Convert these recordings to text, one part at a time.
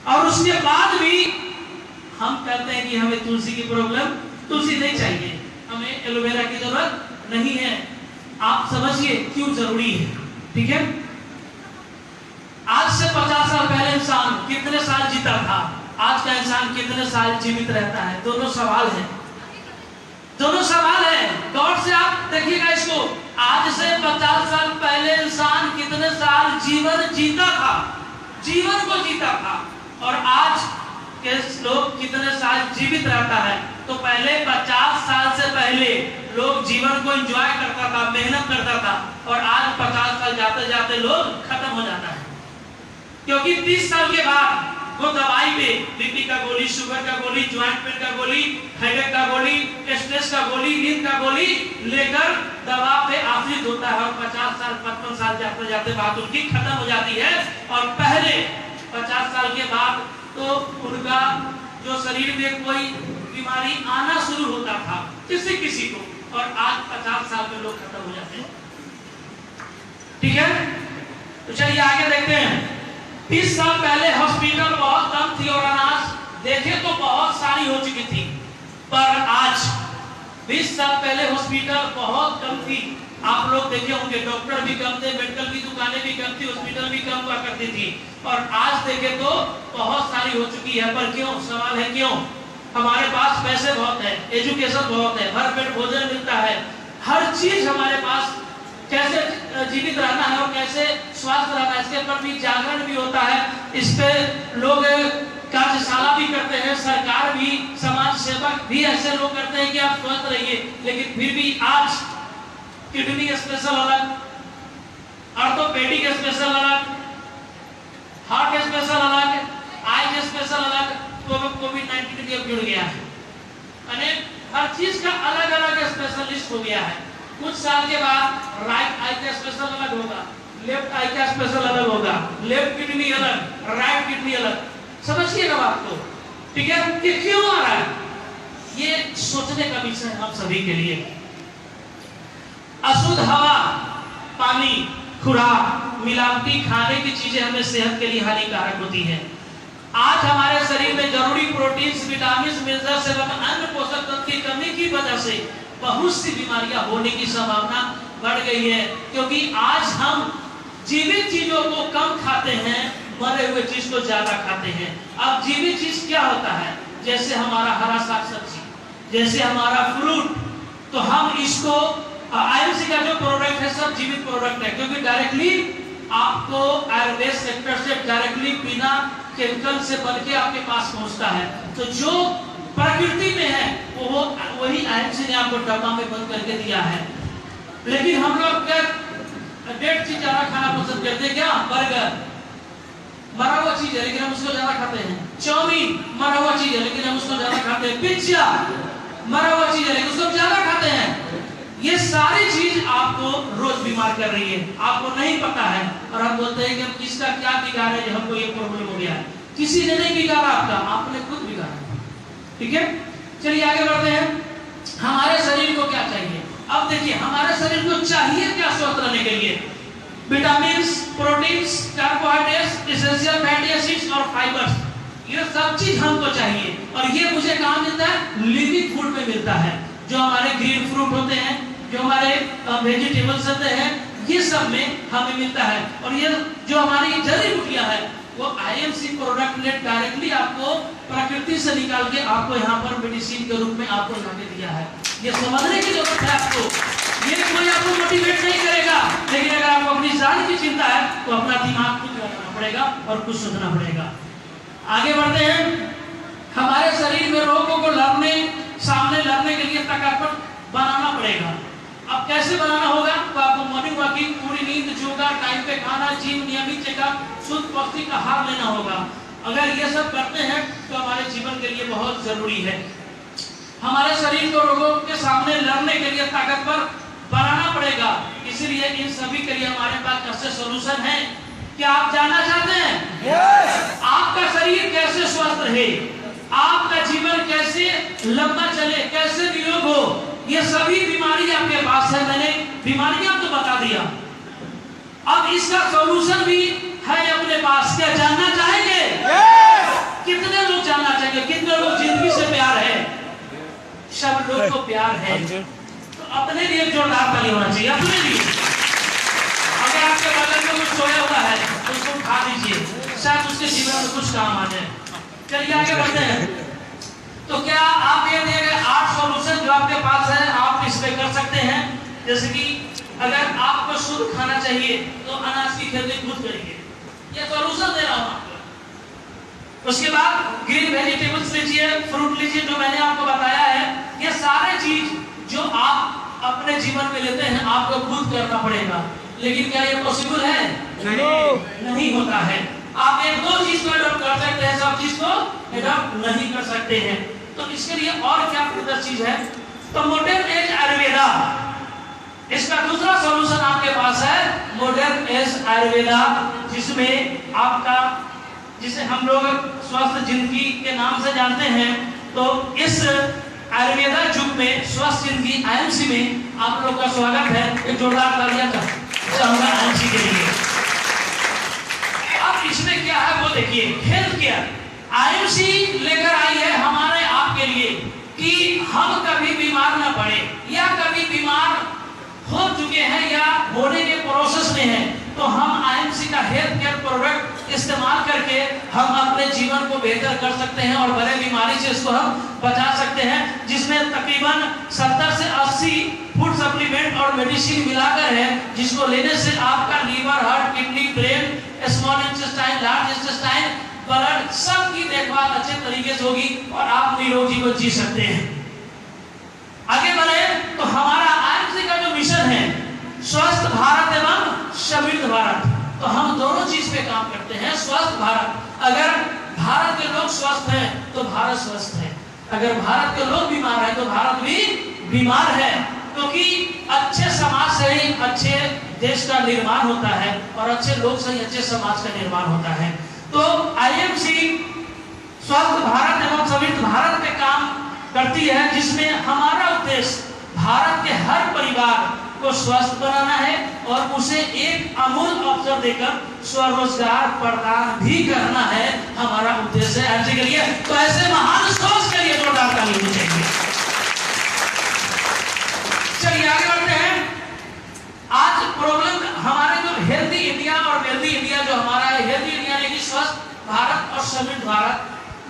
और उसके बाद भी हम कहते हैं कि हमें तुलसी की प्रॉब्लम, तुलसी नहीं चाहिए, हमें एलोवेरा की जरूरत नहीं है। आप समझिए क्यों जरूरी है। ठीक है, आज से 50 साल पहले इंसान कितने साल जीता था, आज का इंसान कितने साल जीवित रहता है? दोनों सवाल है, दोनों सवाल है। गौर से आप देखिएगा इसको। आज से 50 साल पहले इंसान कितने साल जीवन जीता था, जीवन को जीता था, और आज के लोग कितने साल जीवित रहता है? तो पहले 50 साल से पहले लोग जीवन को एंजॉय करता था, मेहनत करता था, और आज 50 साल जाते जाते लोग खत्म हो जाता है। क्योंकि 30 साल के बाद वो दवाई पे बीपी का गोली, शुगर का गोली, ज्वाइंट पेन का गोली, हेडेक का गोली, स्ट्रेस का गोली, नींद का गोली लेकर दवा पे आश्रित होता है, और 50 साल 55 साल जाते जाते बात उनकी खत्म हो जाती है। और पहले 50 साल के बाद तो उनका जो शरीर में कोई बीमारी आना शुरू होता था किसी किसी को, और आज 50 साल में लोग खत्म हो जाते हैं। ठीक है, तो चलिए आगे देखते हैं। 30 साल पहले हॉस्पिटल बहुत कम थी और अनाज देखे तो बहुत सारी हो चुकी थी, पर आज 20 साल पहले हॉस्पिटल बहुत कम थी। आप लोग देखे होंगे, डॉक्टर भी कम थे, मेडिकल की दुकानें भी कम थी, हॉस्पिटल भी कम हुआ करती थी, और आज देखे तो बहुत सारी हो चुकी है। पर क्यों? सवाल है क्यों? हमारे पास पैसे बहुत है, एजुकेशन बहुत है, भर पेट भोजन मिलता है, हर चीज हमारे पास। कैसे जीवित रहना है और कैसे स्वास्थ्य रहना है, इसके पर भी जागरण भी होता है, इस पे लोग कार्यशाला भी करते हैं, सरकार भी, समाज सेवक भी ऐसे लोग करते हैं कि आप स्वस्थ रहिए। लेकिन फिर भी आज किडनी स्पेशल अलग, ऑर्थोपेडिक स्पेशल अलग, हार्ट स्पेशल अलग, आई स्पेशल अलग, कोविड-19 भी अब जुड़ गया है, अनेक हर चीज का अलग अलग स्पेशलिस्ट हो गया है। कुछ साल के बाद राइट आई का स्पेशल अलग होगा, लेफ्ट आई का स्पेशल अलग होगा, लेफ्ट किडनी अलग, राइट किडनी अलग। समझिएगा बात को। ठीक है, ये क्यों आ रहा है? ये सोचने का विषय है हम सभी के लिए। अशुद्ध हवा, पानी, खुराक, मिलावटी खाने की चीजें हमें सेहत के लिए हानिकारक होती है। आज हमारे शरीर में जरूरी प्रोटीन, विटामिन, मिनरल्स एवं अन्य पोषक तत्व की कमी की वजह से बहुत सी बीमारियां होने की संभावना बढ़ गई है। क्योंकि आज हम जीवित चीजों को कम खाते हैं, मरे हुए चीज को ज्यादा खाते हैं। अब जीवित चीज क्या होता है? जैसे हमारा हरा साग सब्जी, जैसे हमारा फ्रूट, तो हम इसको आयुर्वेद का जो प्रोडक्ट है सब जीवित प्रोडक्ट है, क्योंकि डायरेक्टली आपको आयुर्वेद सेक्टर से डायरेक्टली बिना केमिकल से बन के आपके पास पहुंचता है। तो जो प्रकृति में है वो वही आयुर्वेद ने आपको डब्बा में बंद करके दिया है। लेकिन हम लोग क्या डेड चीज ज्यादा खाना पसंद करते हैं? क्या? बर्गर मरा हुआ चीज है लेकिन हम उसको ज्यादा खाते हैं, चाउमीन मरा हुआ चीज है लेकिन हम उसको ज्यादा खाते हैं, पिज्जा मरा हुआ चीज है लेकिन उसको ज्यादा खाते हैं। ये सारी चीज आपको रोज बीमार कर रही है, आपको नहीं पता है, और हम बोलते हैं कि हम किसका क्या बिगाड़ है, हमको ये प्रॉब्लम हो गया है। किसी ने नहीं बिगाड़ा आपका, आपने खुद बिगाड़ा। ठीक है, चलिए आगे बढ़ते हैं। हमारे शरीर को क्या चाहिए? अब देखिए, हमारे शरीर को चाहिए क्या स्वस्थ रहने के लिए? Vitamin, proteins, carbohydrates, essential fatty acids और फाइबर्स, ये सब चीज हमको चाहिए। और ये मुझे कहाँ मिलता है? लिविंग फूड में मिलता है। जो हमारे ग्रीन फ्रूट होते हैं, जो हमारे वेजिटेबल्स होते हैं, ये सब में हमें मिलता है। और ये जो हमारी जड़ी बूटियां हैं वो आईएमसी प्रोडक्ट ने डायरेक्टली आपको प्रकृति से निकाल के आपको यहाँ पर मेडिसिन के रूप में आपको लाके दिया है। ये समझने की जरूरत है आपको। ये कोई आपको मोटिवेट नहीं करेगा, लेकिन अगर आपको अपनी जान की चिंता है तो अपना दिमाग खुद लगाना पड़ेगा और कुछ सोचना पड़ेगा। आगे बढ़ते हैं। हमारे शरीर में रोगों को सामने लड़ने के लिए ताकतवर बनाना पड़ेगा। अब कैसे बनाना होगा? तो आपको मॉर्निंग वॉकिंग, पूरी नींद, योगा, टाइम पे खाना, जिम, नियमित चेकअप, शुद्ध पौष्टिक आहार लेना होगा। अगर ये सब करते हैं तो हमारे जीवन के लिए बहुत जरूरी है। हमारे शरीर को रोगों के सामने लड़ने के लिए ताकतवर बनाना पड़ेगा। इसीलिए इन सभी के लिए हमारे पास कैसे सॉल्यूशन है। क्या आप जानना चाहते हैं? yes! आपका शरीर कैसे स्वस्थ रहे, आपका जीवन कैसे लंबा चले, कैसे निरोग हो, ये सभी बीमारी आपके पास है। मैंने बीमारियां तो बता दिया, अब इसका सॉल्यूशन भी है अपने पास। क्या जानना चाहेंगे? yes! बेकार है, तो अपने लिए जोरदार ताली होना चाहिए, अपने लिए। अगर आपके बगल में कुछ सोया हुआ है तो उसको उठा दीजिए, शायद उसके जीवन में कुछ काम आ जाए। चलिए आगे बढ़ते हैं। तो क्या आप ये दिए गए 8 सॉल्यूशन जो आपके पास है आप इस पे कर सकते हैं? जैसे कि अगर आपको शुद्ध खाना चाहिए तो अनाज की खेती खुद करिए, ये सॉल्यूशन दे रहा हूं आपको। उसके बाद ग्रीन वेजिटेबल्स लीजिए, फ्रूट लीजिए, जो मैंने आपको बताया है। ये सारे चीज जो आप अपने जीवन में लेते हैं आपको खुद करना पड़ेगा, लेकिन क्या ये पॉसिबल है? नहीं होता है। आप एक दो चीज को अडॉप्ट कर सकते हैं, सब चीज को अडॉप्ट नहीं कर सकते हैं। तो इसके लिए और क्या बेहतर चीज है? तो मॉडर्न एज आयुर्वेदा, इसका दूसरा सॉल्यूशन आपके पास है मॉडर्न एज आयुर्वेदा, जिसमें आपका, जिसे हम लोग स्वस्थ जिंदगी के नाम से जानते हैं। तो इस आयुर्वेदा युग में स्वस्थ जिंदगी आईएमसी में आप लोग का स्वागत है। एक जोरदार तालियां चाहूंगा आईएमसी के लिए। अब इसमें क्या है वो देखिए, हेल्थ केयर आईएमसी लेकर आई है हमारे आपके लिए कि हम कभी बीमार ना पड़े, या कभी बीमार हो चुके हैं या होने के प्रोसेस में हैं, तो हम आईएमसी का हेल्थ केयर प्रोडक्ट इस्तेमाल करके हम अपने जीवन को बेहतर कर सकते हैं और बड़े बीमारी से इसको हम बचा सकते हैं, जिसमें तकरीबन 70 से 80 फूड सप्लीमेंट और मेडिसिन मिलाकर है, जिसको लेने से आपका liver, heart, kidney, brain, small intestine, large intestine, blood, सब की देखभाल अच्छे तरीके से होगी और आप निरोगी जीवन जी सकते हैं। आगे बढ़े तो हमारा आईएमसी का जो मिशन है स्वस्थ भारत एवं समृद्ध भारत, तो हम दोनों चीज पे काम करते हैं। स्वस्थ भारत, अगर भारत के लोग स्वस्थ हैं तो भारत स्वस्थ है, अगर भारत के लोग बीमार हैं तो भारत भी बीमार है, क्योंकि अच्छे समाज से ही अच्छे देश का निर्माण होता है और अच्छे लोग से ही अच्छे समाज का निर्माण होता है। तो आईएमसी स्वस्थ भारत एवं समृद्ध भारत पे काम करती है, जिसमें हमारा उद्देश्य भारत के हर परिवार को स्वस्थ बनाना है और उसे एक अमूल्य अवसर देकर स्वरोजगार प्रदान भी करना है, हमारा उद्देश्य है आईएमसी के लिए। तो ऐसे महान सोच के लिए जोरदार ताली होनी चाहिए। चलिए आगे बढ़ते हैं। आज प्रॉब्लम हमारे जो हेल्दी इंडिया और वेल्दी इंडिया जो हमारा है, हेल्दी इंडिया यानी स्वस्थ भारत और समृद्ध भारत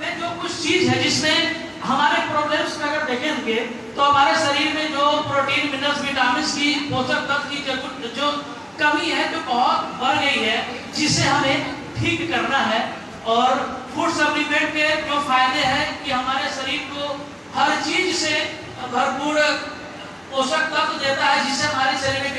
में जो कुछ चीज है जिसमें हमारे प्रॉब्लम्स में अगर देखेंगे तो हमारे शरीर में जो प्रोटीन, मिनरल्स, विटामिन की, पोषक तत्व की जो कमी है जो बहुत बढ़ गई है, जिसे हमें ठीक करना है। और फूड सप्लीमेंट के जो फायदे हैं कि हमारे शरीर को हर चीज से भरपूर पोषक तत्व देता है, जिससे हमारे शरीर में